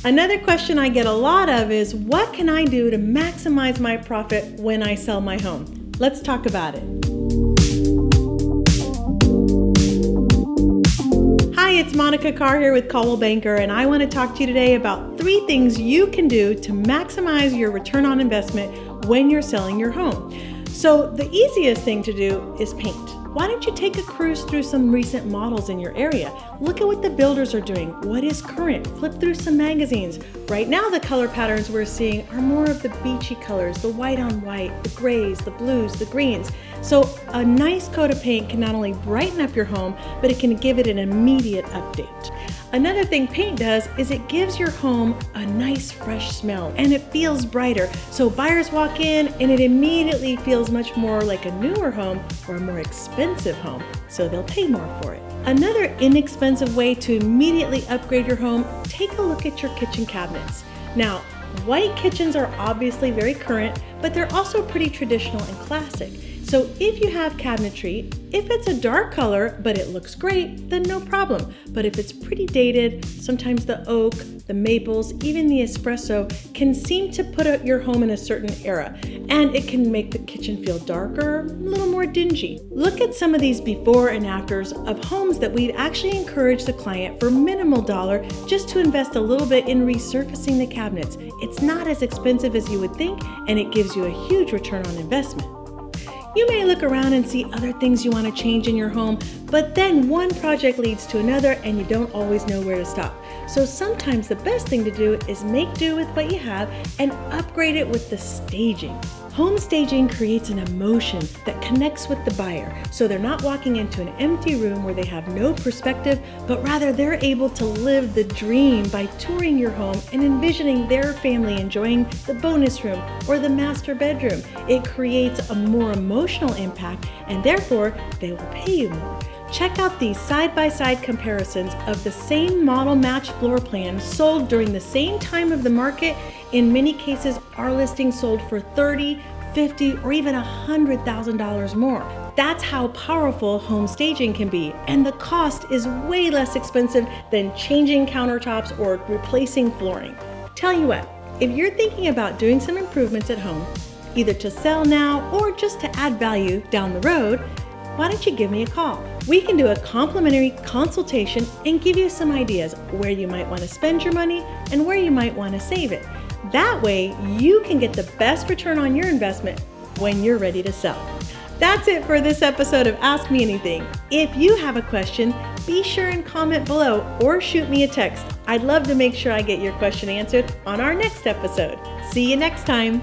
Another question I get a lot of is, what can I do to maximize my profit when I sell my home? Let's talk about it. Hi, it's Monica Carr here with Coldwell Banker, and I want to talk to you today about 3 things you can do to maximize your return on investment when you're selling your home. So the easiest thing to do is paint. Why don't you take a cruise through some recent models in your area? Look at what the builders are doing. What is current? Flip through some magazines. Right now, the color patterns we're seeing are more of the beachy colors, the white on white, the grays, the blues, the greens. So a nice coat of paint can not only brighten up your home, but it can give it an immediate update. Another thing paint does is it gives your home a nice fresh smell and it feels brighter. So buyers walk in and it immediately feels much more like a newer home or a more expensive home, so they'll pay more for it. Another inexpensive way to immediately upgrade your home, take a look at your kitchen cabinets. Now, white kitchens are obviously very current, but they're also pretty traditional and classic. So if you have cabinetry, if it's a dark color but it looks great, then no problem. But if it's pretty dated, sometimes the oak, the maples, even the espresso can seem to put your home in a certain era, and it can make the kitchen feel darker, a little more dingy. Look at some of these before and afters of homes that we've actually encouraged the client for minimal dollar just to invest a little bit in resurfacing the cabinets. It's not as expensive as you would think, and it gives you a huge return on investment. You may look around and see other things you want to change in your home, but then one project leads to another and you don't always know where to stop. So sometimes the best thing to do is make do with what you have and upgrade it with the staging. Home staging creates an emotion that connects with the buyer, so they're not walking into an empty room where they have no perspective, but rather they're able to live the dream by touring your home and envisioning their family enjoying the bonus room or the master bedroom. It creates a more emotional impact, and therefore they will pay you more. Check out these side-by-side comparisons of the same model match floor plan sold during the same time of the market. In many cases, our listings sold for $30,000, $50,000, or even $100,000 more. That's how powerful home staging can be, and the cost is way less expensive than changing countertops or replacing flooring. Tell you what, if you're thinking about doing some improvements at home, either to sell now or just to add value down the road, why don't you give me a call? We can do a complimentary consultation and give you some ideas where you might want to spend your money and where you might want to save it. That way, you can get the best return on your investment when you're ready to sell. That's it for this episode of Ask Me Anything. If you have a question, be sure and comment below or shoot me a text. I'd love to make sure I get your question answered on our next episode. See you next time.